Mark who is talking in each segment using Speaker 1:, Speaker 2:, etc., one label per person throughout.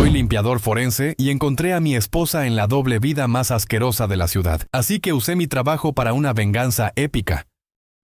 Speaker 1: Soy limpiador forense y encontré a mi esposa en la doble vida más asquerosa de la ciudad, así que usé mi trabajo para una venganza épica.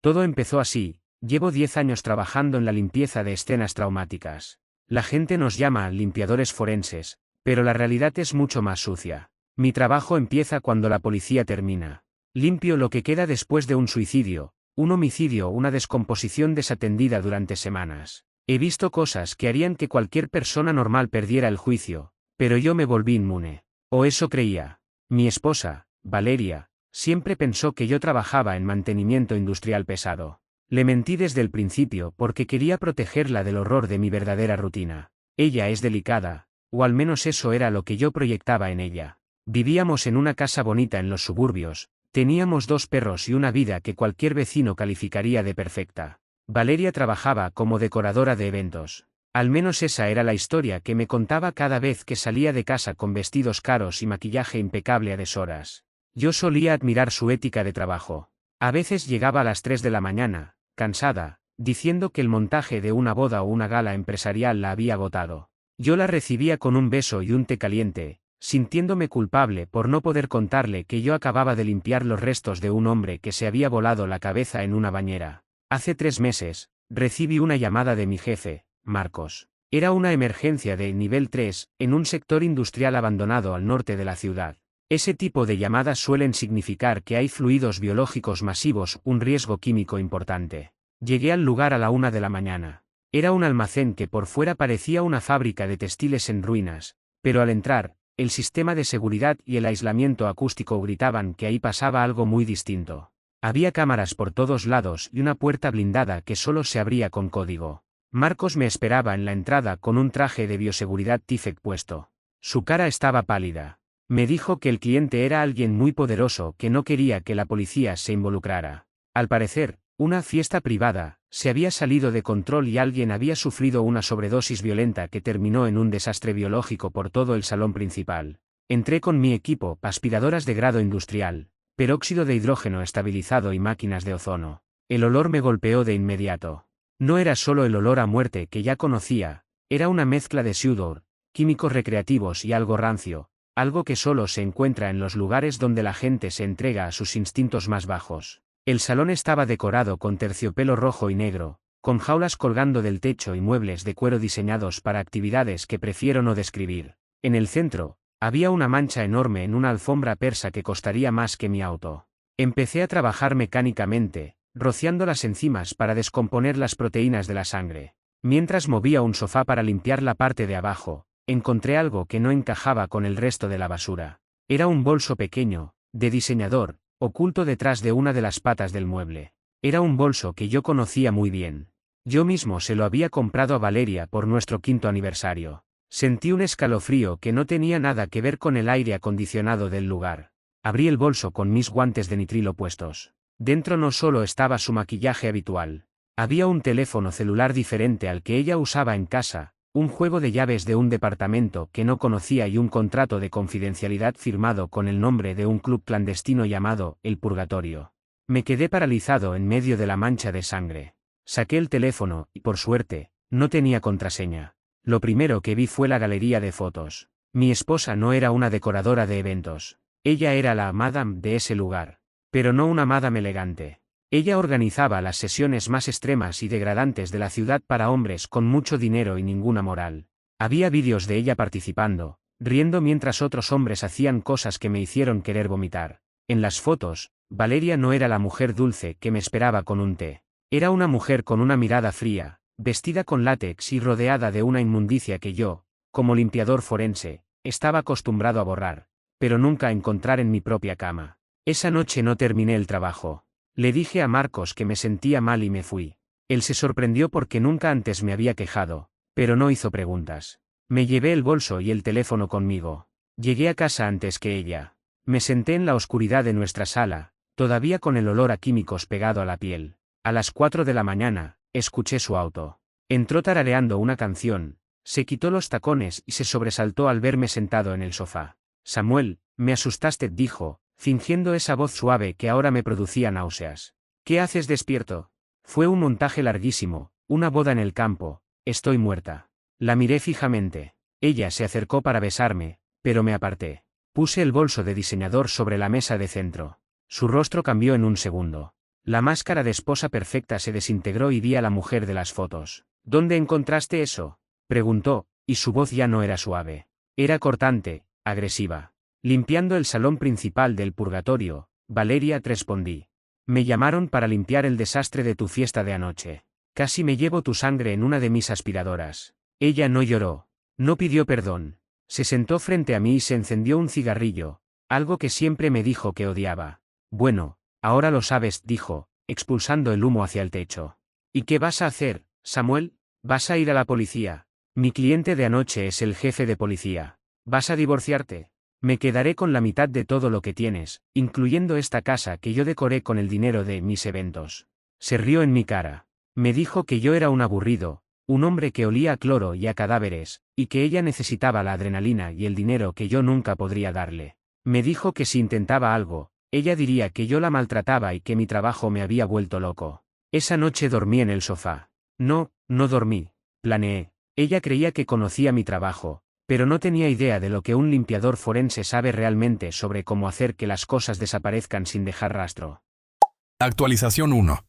Speaker 2: Todo empezó así. Llevo 10 años trabajando en la limpieza de escenas traumáticas. La gente nos llama limpiadores forenses, pero la realidad es mucho más sucia. Mi trabajo empieza cuando la policía termina. Limpio lo que queda después de un suicidio, un homicidio o una descomposición desatendida durante semanas. He visto cosas que harían que cualquier persona normal perdiera el juicio, pero yo me volví inmune. O eso creía. Mi esposa, Valeria, siempre pensó que yo trabajaba en mantenimiento industrial pesado. Le mentí desde el principio porque quería protegerla del horror de mi verdadera rutina. Ella es delicada, o al menos eso era lo que yo proyectaba en ella. Vivíamos en una casa bonita en los suburbios, teníamos 2 perros y una vida que cualquier vecino calificaría de perfecta. Valeria trabajaba como decoradora de eventos. Al menos esa era la historia que me contaba cada vez que salía de casa con vestidos caros y maquillaje impecable a deshoras. Yo solía admirar su ética de trabajo. A veces llegaba a las 3 de la mañana, cansada, diciendo que el montaje de una boda o una gala empresarial la había agotado. Yo la recibía con un beso y un té caliente, sintiéndome culpable por no poder contarle que yo acababa de limpiar los restos de un hombre que se había volado la cabeza en una bañera. Hace 3 meses, recibí una llamada de mi jefe, Marcos. Era una emergencia de nivel 3, en un sector industrial abandonado al norte de la ciudad. Ese tipo de llamadas suelen significar que hay fluidos biológicos masivos, un riesgo químico importante. Llegué al lugar a la 1 de la mañana. Era un almacén que por fuera parecía una fábrica de textiles en ruinas, pero al entrar, el sistema de seguridad y el aislamiento acústico gritaban que ahí pasaba algo muy distinto. Había cámaras por todos lados y una puerta blindada que solo se abría con código. Marcos me esperaba en la entrada con un traje de bioseguridad Tifec puesto. Su cara estaba pálida. Me dijo que el cliente era alguien muy poderoso que no quería que la policía se involucrara. Al parecer, una fiesta privada se había salido de control y alguien había sufrido una sobredosis violenta que terminó en un desastre biológico por todo el salón principal. Entré con mi equipo, aspiradoras de grado industrial, peróxido de hidrógeno estabilizado y máquinas de ozono. El olor me golpeó de inmediato. No era solo el olor a muerte que ya conocía, era una mezcla de sudor, químicos recreativos y algo rancio. Algo que solo se encuentra en los lugares donde la gente se entrega a sus instintos más bajos. El salón estaba decorado con terciopelo rojo y negro, con jaulas colgando del techo y muebles de cuero diseñados para actividades que prefiero no describir. En el centro, había una mancha enorme en una alfombra persa que costaría más que mi auto. Empecé a trabajar mecánicamente, rociando las enzimas para descomponer las proteínas de la sangre. Mientras movía un sofá para limpiar la parte de abajo, encontré algo que no encajaba con el resto de la basura. Era un bolso pequeño, de diseñador, oculto detrás de una de las patas del mueble. Era un bolso que yo conocía muy bien. Yo mismo se lo había comprado a Valeria por nuestro 5º aniversario. Sentí un escalofrío que no tenía nada que ver con el aire acondicionado del lugar. Abrí el bolso con mis guantes de nitrilo puestos. Dentro no solo estaba su maquillaje habitual. Había un teléfono celular diferente al que ella usaba en casa, un juego de llaves de un departamento que no conocía y un contrato de confidencialidad firmado con el nombre de un club clandestino llamado El Purgatorio. Me quedé paralizado en medio de la mancha de sangre. Saqué el teléfono y, por suerte, no tenía contraseña. Lo primero que vi fue la galería de fotos. Mi esposa no era una decoradora de eventos. Ella era la madame de ese lugar. Pero no una madame elegante. Ella organizaba las sesiones más extremas y degradantes de la ciudad para hombres con mucho dinero y ninguna moral. Había vídeos de ella participando, riendo mientras otros hombres hacían cosas que me hicieron querer vomitar. En las fotos, Valeria no era la mujer dulce que me esperaba con un té. Era una mujer con una mirada fría, vestida con látex y rodeada de una inmundicia que yo, como limpiador forense, estaba acostumbrado a borrar, pero nunca a encontrar en mi propia cama. Esa noche no terminé el trabajo. Le dije a Marcos que me sentía mal y me fui. Él se sorprendió porque nunca antes me había quejado, pero no hizo preguntas. Me llevé el bolso y el teléfono conmigo. Llegué a casa antes que ella. Me senté en la oscuridad de nuestra sala, todavía con el olor a químicos pegado a la piel. A las 4 de la mañana, escuché su auto. Entró tarareando una canción, se quitó los tacones y se sobresaltó al verme sentado en el sofá. Samuel, me asustaste, dijo, fingiendo esa voz suave que ahora me producía náuseas. ¿Qué haces despierto? Fue un montaje larguísimo, una boda en el campo, estoy muerta. La miré fijamente. Ella se acercó para besarme, pero me aparté. Puse el bolso de diseñador sobre la mesa de centro. Su rostro cambió en un segundo. La máscara de esposa perfecta se desintegró y vi a la mujer de las fotos. ¿Dónde encontraste eso?, preguntó, y su voz ya no era suave. Era cortante, agresiva. Limpiando el salón principal del purgatorio, Valeria, respondí. Me llamaron para limpiar el desastre de tu fiesta de anoche. Casi me llevo tu sangre en una de mis aspiradoras. Ella no lloró. No pidió perdón. Se sentó frente a mí y se encendió un cigarrillo, algo que siempre me dijo que odiaba. Bueno, ahora lo sabes, dijo, expulsando el humo hacia el techo. ¿Y qué vas a hacer, Samuel? ¿Vas a ir a la policía? Mi cliente de anoche es el jefe de policía. ¿Vas a divorciarte? Me quedaré con la mitad de todo lo que tienes, incluyendo esta casa que yo decoré con el dinero de mis eventos. Se rió en mi cara. Me dijo que yo era un aburrido, un hombre que olía a cloro y a cadáveres, y que ella necesitaba la adrenalina y el dinero que yo nunca podría darle. Me dijo que si intentaba algo, ella diría que yo la maltrataba y que mi trabajo me había vuelto loco. Esa noche dormí en el sofá. No dormí. Planeé. Ella creía que conocía mi trabajo, pero no tenía idea de lo que un limpiador forense sabe realmente sobre cómo hacer que las cosas desaparezcan sin dejar rastro.
Speaker 1: Actualización 1.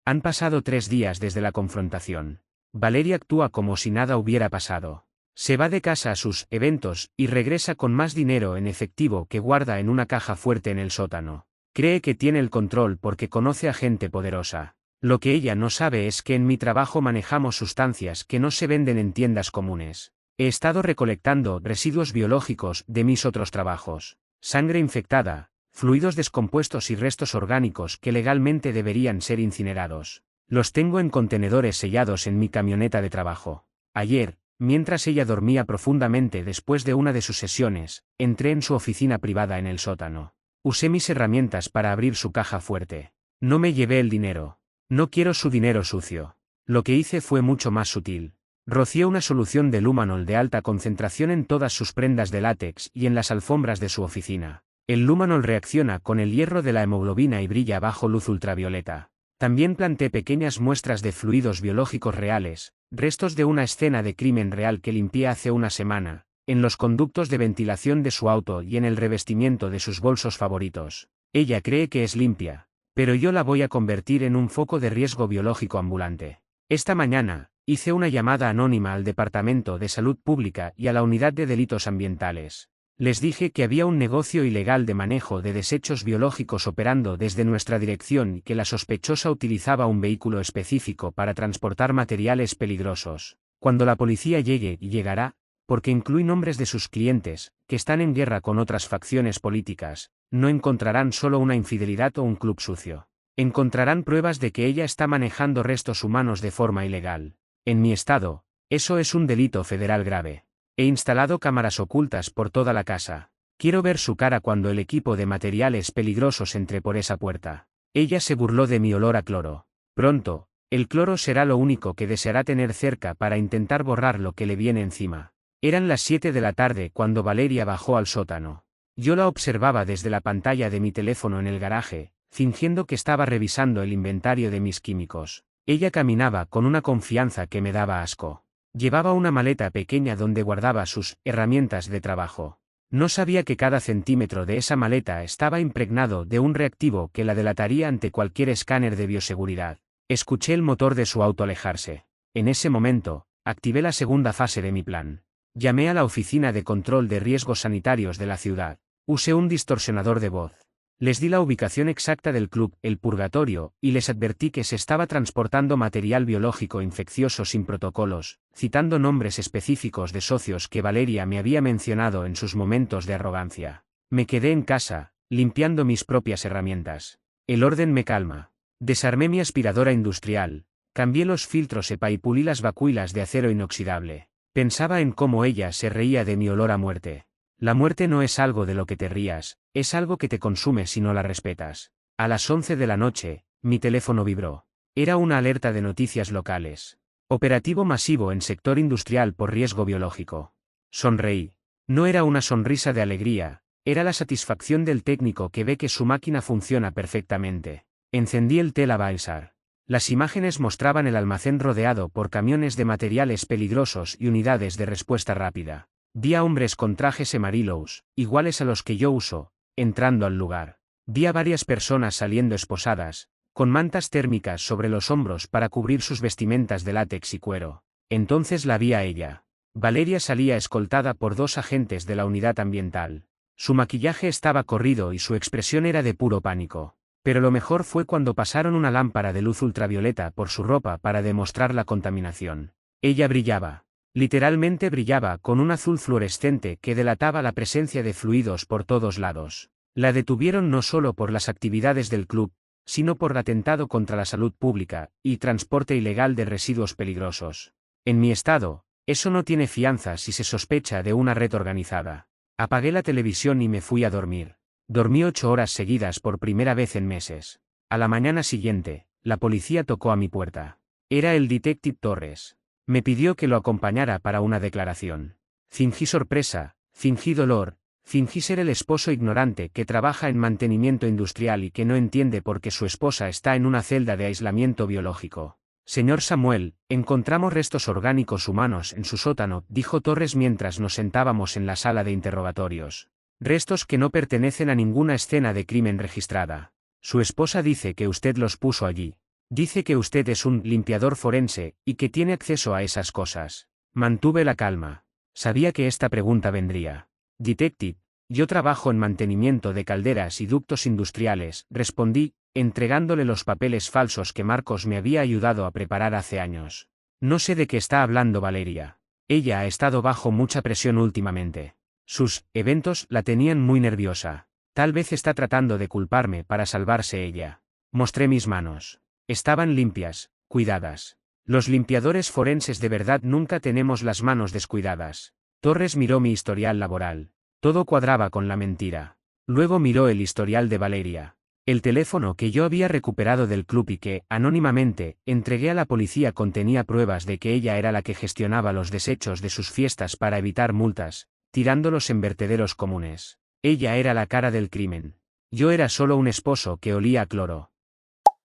Speaker 2: Han pasado 3 días desde la confrontación. Valeria actúa como si nada hubiera pasado. Se va de casa a sus eventos y regresa con más dinero en efectivo que guarda en una caja fuerte en el sótano. Cree que tiene el control porque conoce a gente poderosa. Lo que ella no sabe es que en mi trabajo manejamos sustancias que no se venden en tiendas comunes. He estado recolectando residuos biológicos de mis otros trabajos. Sangre infectada, fluidos descompuestos y restos orgánicos que legalmente deberían ser incinerados. Los tengo en contenedores sellados en mi camioneta de trabajo. Ayer, mientras ella dormía profundamente después de una de sus sesiones, entré en su oficina privada en el sótano. Usé mis herramientas para abrir su caja fuerte. No me llevé el dinero. No quiero su dinero sucio. Lo que hice fue mucho más sutil. Rocié una solución de Lumanol de alta concentración en todas sus prendas de látex y en las alfombras de su oficina. El Lumanol reacciona con el hierro de la hemoglobina y brilla bajo luz ultravioleta. También planté pequeñas muestras de fluidos biológicos reales, restos de una escena de crimen real que limpié hace una semana, en los conductos de ventilación de su auto y en el revestimiento de sus bolsos favoritos. Ella cree que es limpia, pero yo la voy a convertir en un foco de riesgo biológico ambulante. Esta mañana, hice una llamada anónima al Departamento de Salud Pública y a la Unidad de Delitos Ambientales. Les dije que había un negocio ilegal de manejo de desechos biológicos operando desde nuestra dirección y que la sospechosa utilizaba un vehículo específico para transportar materiales peligrosos. Cuando la policía llegue, y llegará, porque incluye nombres de sus clientes, que están en guerra con otras facciones políticas, no encontrarán solo una infidelidad o un club sucio. Encontrarán pruebas de que ella está manejando restos humanos de forma ilegal. En mi estado, eso es un delito federal grave. He instalado cámaras ocultas por toda la casa. Quiero ver su cara cuando el equipo de materiales peligrosos entre por esa puerta. Ella se burló de mi olor a cloro. Pronto, el cloro será lo único que deseará tener cerca para intentar borrar lo que le viene encima. Eran las 7 de la tarde cuando Valeria bajó al sótano. Yo la observaba desde la pantalla de mi teléfono en el garaje, fingiendo que estaba revisando el inventario de mis químicos. Ella caminaba con una confianza que me daba asco. Llevaba una maleta pequeña donde guardaba sus herramientas de trabajo. No sabía que cada centímetro de esa maleta estaba impregnado de un reactivo que la delataría ante cualquier escáner de bioseguridad. Escuché el motor de su auto alejarse. En ese momento, activé la segunda fase de mi plan. Llamé a la Oficina de Control de Riesgos Sanitarios de la ciudad. Usé un distorsionador de voz. Les di la ubicación exacta del club, el Purgatorio, y les advertí que se estaba transportando material biológico infeccioso sin protocolos, citando nombres específicos de socios que Valeria me había mencionado en sus momentos de arrogancia. Me quedé en casa, limpiando mis propias herramientas. El orden me calma. Desarmé mi aspiradora industrial, cambié los filtros EPA y pulí las vacuilas de acero inoxidable. Pensaba en cómo ella se reía de mi olor a muerte. La muerte no es algo de lo que te rías, es algo que te consume si no la respetas. A las 11 de la noche, mi teléfono vibró. Era una alerta de noticias locales. Operativo masivo en sector industrial por riesgo biológico. Sonreí. No era una sonrisa de alegría, era la satisfacción del técnico que ve que su máquina funciona perfectamente. Encendí el Telavisor. Las imágenes mostraban el almacén rodeado por camiones de materiales peligrosos y unidades de respuesta rápida. Vi a hombres con trajes amarillos, iguales a los que yo uso, entrando al lugar. Vi a varias personas saliendo esposadas, con mantas térmicas sobre los hombros para cubrir sus vestimentas de látex y cuero. Entonces la vi a ella. Valeria salía escoltada por 2 agentes de la unidad ambiental. Su maquillaje estaba corrido y su expresión era de puro pánico. Pero lo mejor fue cuando pasaron una lámpara de luz ultravioleta por su ropa para demostrar la contaminación. Ella brillaba. Literalmente brillaba con un azul fluorescente que delataba la presencia de fluidos por todos lados. La detuvieron no solo por las actividades del club, sino por atentado contra la salud pública y transporte ilegal de residuos peligrosos. En mi estado, eso no tiene fianza si se sospecha de una red organizada. Apagué la televisión y me fui a dormir. Dormí 8 horas seguidas por primera vez en meses. A la mañana siguiente, la policía tocó a mi puerta. Era el detective Torres. Me pidió que lo acompañara para una declaración. Fingí sorpresa, fingí dolor, fingí ser el esposo ignorante que trabaja en mantenimiento industrial y que no entiende por qué su esposa está en una celda de aislamiento biológico. Señor Samuel, encontramos restos orgánicos humanos en su sótano, dijo Torres mientras nos sentábamos en la sala de interrogatorios. Restos que no pertenecen a ninguna escena de crimen registrada. Su esposa dice que usted los puso allí. Dice que usted es un limpiador forense y que tiene acceso a esas cosas. Mantuve la calma. Sabía que esta pregunta vendría. Detective, yo trabajo en mantenimiento de calderas y ductos industriales, respondí, entregándole los papeles falsos que Marcos me había ayudado a preparar hace años. No sé de qué está hablando Valeria. Ella ha estado bajo mucha presión últimamente. Sus eventos la tenían muy nerviosa. Tal vez está tratando de culparme para salvarse ella. Mostré mis manos. Estaban limpias, cuidadas. Los limpiadores forenses de verdad nunca tenemos las manos descuidadas. Torres miró mi historial laboral. Todo cuadraba con la mentira. Luego miró el historial de Valeria. El teléfono que yo había recuperado del club y que, anónimamente, entregué a la policía contenía pruebas de que ella era la que gestionaba los desechos de sus fiestas para evitar multas, tirándolos en vertederos comunes. Ella era la cara del crimen. Yo era solo un esposo que olía a cloro.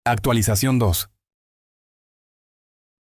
Speaker 1: Actualización 2.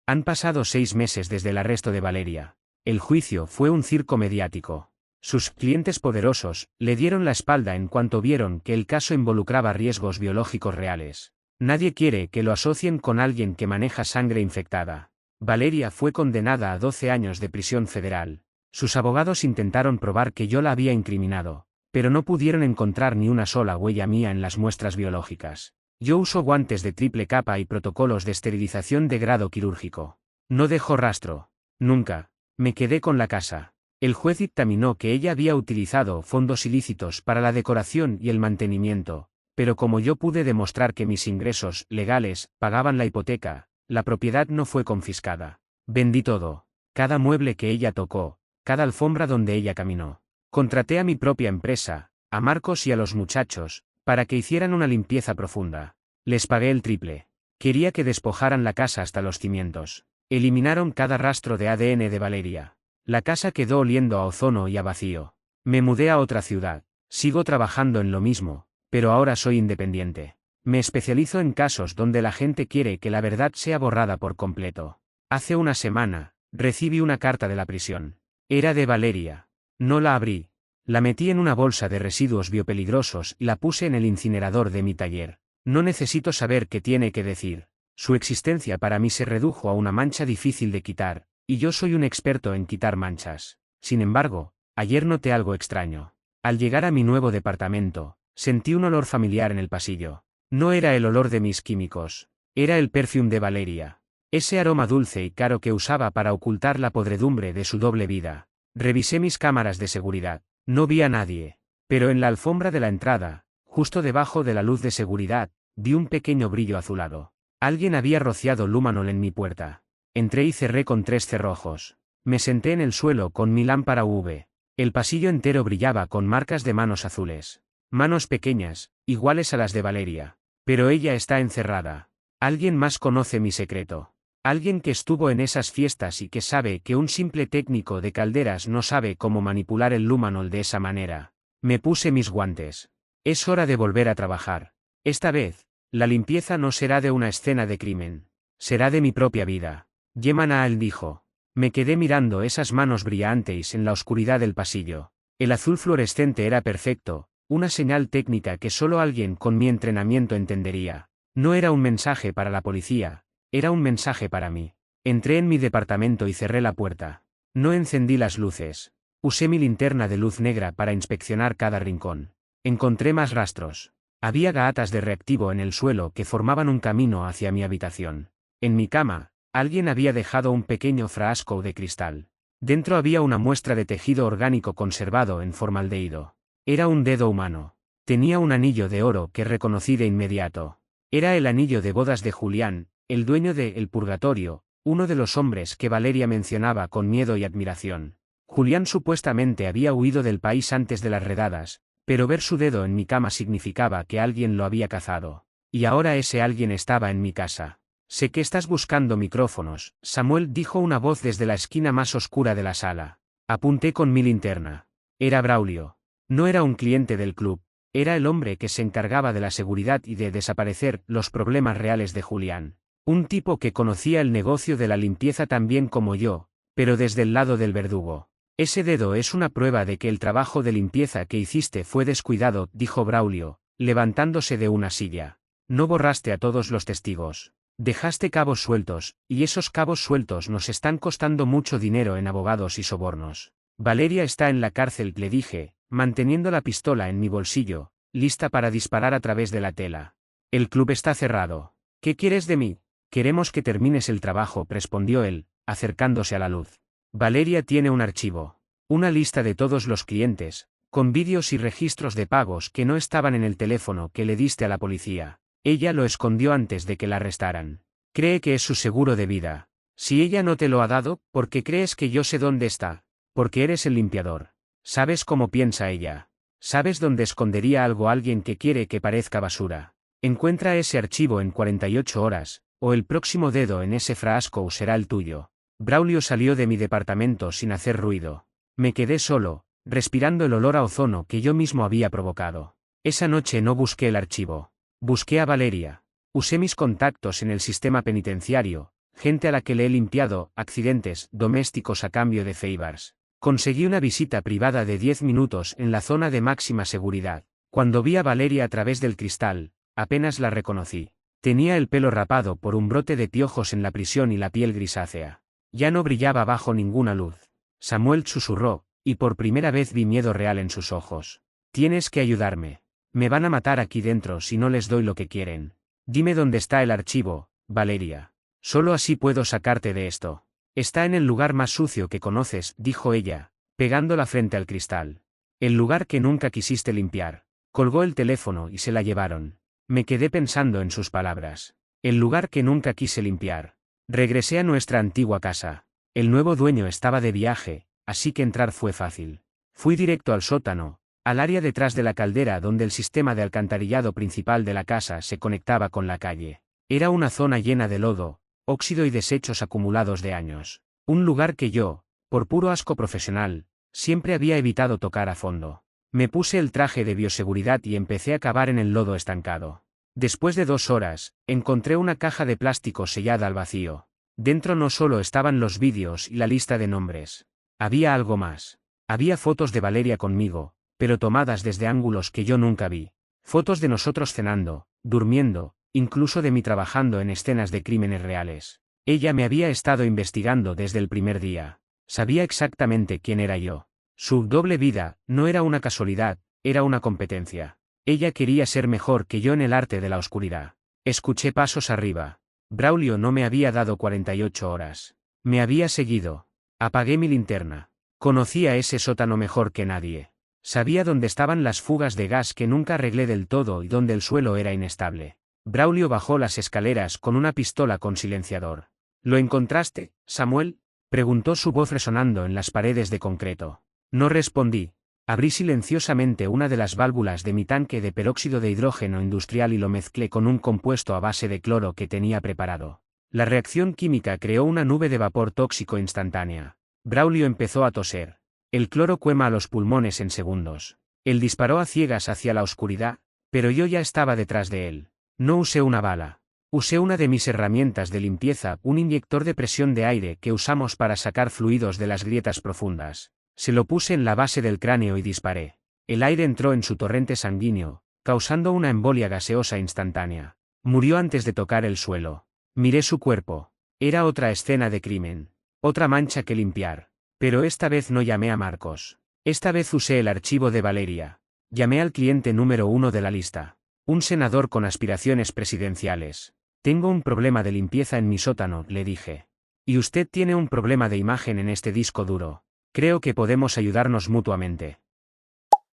Speaker 2: Han pasado 6 meses desde el arresto de Valeria. El juicio fue un circo mediático. Sus clientes poderosos le dieron la espalda en cuanto vieron que el caso involucraba riesgos biológicos reales. Nadie quiere que lo asocien con alguien que maneja sangre infectada. Valeria fue condenada a 12 años de prisión federal. Sus abogados intentaron probar que yo la había incriminado, pero no pudieron encontrar ni una sola huella mía en las muestras biológicas. Yo uso guantes de triple capa y protocolos de esterilización de grado quirúrgico. No dejo rastro. Nunca. Me quedé con la casa. El juez dictaminó que ella había utilizado fondos ilícitos para la decoración y el mantenimiento, pero como yo pude demostrar que mis ingresos legales pagaban la hipoteca, la propiedad no fue confiscada. Vendí todo. Cada mueble que ella tocó, cada alfombra donde ella caminó. Contraté a mi propia empresa, a Marcos y a los muchachos, para que hicieran una limpieza profunda. Les pagué el triple. Quería que despojaran la casa hasta los cimientos. Eliminaron cada rastro de ADN de Valeria. La casa quedó oliendo a ozono y a vacío. Me mudé a otra ciudad. Sigo trabajando en lo mismo, pero ahora soy independiente. Me especializo en casos donde la gente quiere que la verdad sea borrada por completo. Hace una semana, recibí una carta de la prisión. Era de Valeria. No la abrí. La metí en una bolsa de residuos biopeligrosos y la puse en el incinerador de mi taller. No necesito saber qué tiene que decir. Su existencia para mí se redujo a una mancha difícil de quitar, y yo soy un experto en quitar manchas. Sin embargo, ayer noté algo extraño. Al llegar a mi nuevo departamento, sentí un olor familiar en el pasillo. No era el olor de mis químicos. Era el perfume de Valeria. Ese aroma dulce y caro que usaba para ocultar la podredumbre de su doble vida. Revisé mis cámaras de seguridad. No vi a nadie. Pero en la alfombra de la entrada, justo debajo de la luz de seguridad, vi un pequeño brillo azulado. Alguien había rociado Lumanol en mi puerta. Entré y cerré con 3 cerrojos. Me senté en el suelo con mi lámpara UV. El pasillo entero brillaba con marcas de manos azules. Manos pequeñas, iguales a las de Valeria. Pero ella está encerrada. Alguien más conoce mi secreto. Alguien que estuvo en esas fiestas y que sabe que un simple técnico de calderas no sabe cómo manipular el Lumanol de esa manera. Me puse mis guantes. Es hora de volver a trabajar. Esta vez, la limpieza no será de una escena de crimen. Será de mi propia vida. Yeman dijo. Me quedé mirando esas manos brillantes en la oscuridad del pasillo. El azul fluorescente era perfecto, una señal técnica que solo alguien con mi entrenamiento entendería. No era un mensaje para la policía, era un mensaje para mí. Entré en mi departamento y cerré la puerta. No encendí las luces. Usé mi linterna de luz negra para inspeccionar cada rincón. Encontré más rastros. Había gatas de reactivo en el suelo que formaban un camino hacia mi habitación. En mi cama, alguien había dejado un pequeño frasco de cristal. Dentro había una muestra de tejido orgánico conservado en formaldehído. Era un dedo humano. Tenía un anillo de oro que reconocí de inmediato. Era el anillo de bodas de Julián, el dueño de El Purgatorio, uno de los hombres que Valeria mencionaba con miedo y admiración. Julián supuestamente había huido del país antes de las redadas, pero ver su dedo en mi cama significaba que alguien lo había cazado. Y ahora ese alguien estaba en mi casa. Sé que estás buscando micrófonos, Samuel, dijo una voz desde la esquina más oscura de la sala. Apunté con mi linterna. Era Braulio. No era un cliente del club, era el hombre que se encargaba de la seguridad y de desaparecer los problemas reales de Julián. Un tipo que conocía el negocio de la limpieza tan bien como yo, pero desde el lado del verdugo. Ese dedo es una prueba de que el trabajo de limpieza que hiciste fue descuidado, dijo Braulio, levantándose de una silla. No borraste a todos los testigos. Dejaste cabos sueltos, y esos cabos sueltos nos están costando mucho dinero en abogados y sobornos. Valeria está en la cárcel, le dije, manteniendo la pistola en mi bolsillo, lista para disparar a través de la tela. El club está cerrado. ¿Qué quieres de mí? Queremos que termines el trabajo, respondió él, acercándose a la luz. Valeria tiene un archivo. Una lista de todos los clientes, con vídeos y registros de pagos que no estaban en el teléfono que le diste a la policía. Ella lo escondió antes de que la arrestaran. Cree que es su seguro de vida. Si ella no te lo ha dado, ¿por qué crees que yo sé dónde está? Porque eres el limpiador. ¿Sabes cómo piensa ella? ¿Sabes dónde escondería algo alguien que quiere que parezca basura? Encuentra ese archivo en 48 horas, o el próximo dedo en ese frasco será el tuyo. Braulio salió de mi departamento sin hacer ruido. Me quedé solo, respirando el olor a ozono que yo mismo había provocado. Esa noche no busqué el archivo. Busqué a Valeria. Usé mis contactos en el sistema penitenciario, gente a la que le he limpiado accidentes domésticos a cambio de favors. Conseguí una visita privada de 10 minutos en la zona de máxima seguridad. Cuando vi a Valeria a través del cristal, apenas la reconocí. Tenía el pelo rapado por un brote de piojos en la prisión y la piel grisácea. Ya no brillaba bajo ninguna luz. Samuel susurró, y por primera vez vi miedo real en sus ojos. Tienes que ayudarme. Me van a matar aquí dentro si no les doy lo que quieren. Dime dónde está el archivo, Valeria. Solo así puedo sacarte de esto. Está en el lugar más sucio que conoces, dijo ella, pegando la frente al cristal. El lugar que nunca quisiste limpiar. Colgó el teléfono y se la llevaron. Me quedé pensando en sus palabras. El lugar que nunca quise limpiar. Regresé a nuestra antigua casa. El nuevo dueño estaba de viaje, así que entrar fue fácil. Fui directo al sótano, al área detrás de la caldera donde el sistema de alcantarillado principal de la casa se conectaba con la calle. Era una zona llena de lodo, óxido y desechos acumulados de años. Un lugar que yo, por puro asco profesional, siempre había evitado tocar a fondo. Me puse el traje de bioseguridad y empecé a cavar en el lodo estancado. Después de 2 horas, encontré una caja de plástico sellada al vacío. Dentro no solo estaban los vídeos y la lista de nombres. Había algo más. Había fotos de Valeria conmigo, pero tomadas desde ángulos que yo nunca vi. Fotos de nosotros cenando, durmiendo, incluso de mí trabajando en escenas de crímenes reales. Ella me había estado investigando desde el primer día. Sabía exactamente quién era yo. Su doble vida no era una casualidad, era una competencia. Ella quería ser mejor que yo en el arte de la oscuridad. Escuché pasos arriba. Braulio no me había dado 48 horas. Me había seguido. Apagué mi linterna. Conocía ese sótano mejor que nadie. Sabía dónde estaban las fugas de gas que nunca arreglé del todo y dónde el suelo era inestable. Braulio bajó las escaleras con una pistola con silenciador. ¿Lo encontraste, Samuel?, preguntó su voz resonando en las paredes de concreto. No respondí. Abrí silenciosamente una de las válvulas de mi tanque de peróxido de hidrógeno industrial y lo mezclé con un compuesto a base de cloro que tenía preparado. La reacción química creó una nube de vapor tóxico instantánea. Braulio empezó a toser. El cloro quema a los pulmones en segundos. Él disparó a ciegas hacia la oscuridad, pero yo ya estaba detrás de él. No usé una bala. Usé una de mis herramientas de limpieza, un inyector de presión de aire que usamos para sacar fluidos de las grietas profundas. Se lo puse en la base del cráneo y disparé. El aire entró en su torrente sanguíneo, causando una embolia gaseosa instantánea. Murió antes de tocar el suelo. Miré su cuerpo. Era otra escena de crimen. Otra mancha que limpiar. Pero esta vez no llamé a Marcos. Esta vez usé el archivo de Valeria. Llamé al cliente número 1 de la lista. Un senador con aspiraciones presidenciales. Tengo un problema de limpieza en mi sótano, le dije. Y usted tiene un problema de imagen en este disco duro. Creo que podemos ayudarnos mutuamente.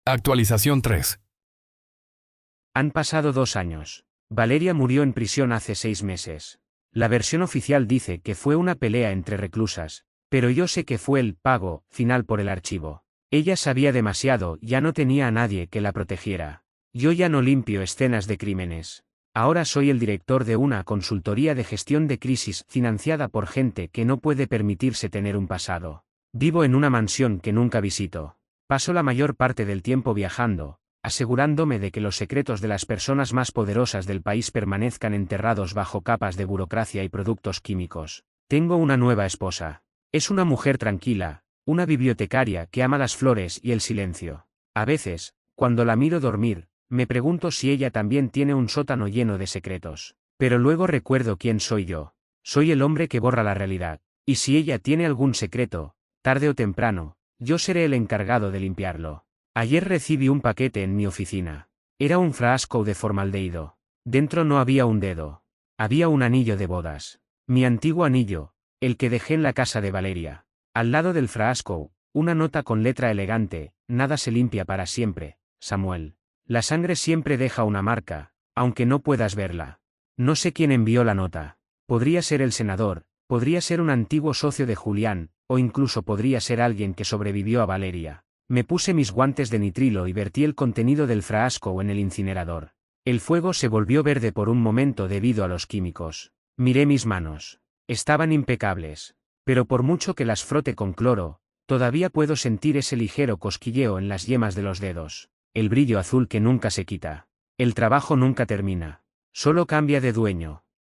Speaker 1: Actualización 3.
Speaker 2: Han pasado 2 años. Valeria murió en prisión hace 6 meses. La versión oficial dice que fue una pelea entre reclusas, pero yo sé que fue el pago final por el archivo. Ella sabía demasiado, ya no tenía a nadie que la protegiera. Yo ya no limpio escenas de crímenes. Ahora soy el director de una consultoría de gestión de crisis financiada por gente que no puede permitirse tener un pasado. Vivo en una mansión que nunca visito. Paso la mayor parte del tiempo viajando, asegurándome de que los secretos de las personas más poderosas del país permanezcan enterrados bajo capas de burocracia y productos químicos. Tengo una nueva esposa. Es una mujer tranquila, una bibliotecaria que ama las flores y el silencio. A veces, cuando la miro dormir, me pregunto si ella también tiene un sótano lleno de secretos. Pero luego recuerdo quién soy yo. Soy el hombre que borra la realidad. Y si ella tiene algún secreto, tarde o temprano, yo seré el encargado de limpiarlo. Ayer recibí un paquete en mi oficina. Era un frasco de formaldehído. Dentro no había un dedo. Había un anillo de bodas. Mi antiguo anillo, el que dejé en la casa de Valeria. Al lado del frasco, una nota con letra elegante: nada se limpia para siempre, Samuel. La sangre siempre deja una marca, aunque no puedas verla. No sé quién envió la nota. Podría ser el senador, podría ser un antiguo socio de Julián, o incluso podría ser alguien que sobrevivió a Valeria. Me puse mis guantes de nitrilo y vertí el contenido del frasco en el incinerador. El fuego se volvió verde por un momento debido a los químicos. Miré mis manos. Estaban impecables. Pero por mucho que las frote con cloro, todavía puedo sentir ese ligero cosquilleo en las yemas de los dedos. El brillo azul que nunca se quita. El trabajo nunca termina. Solo cambia de dueño.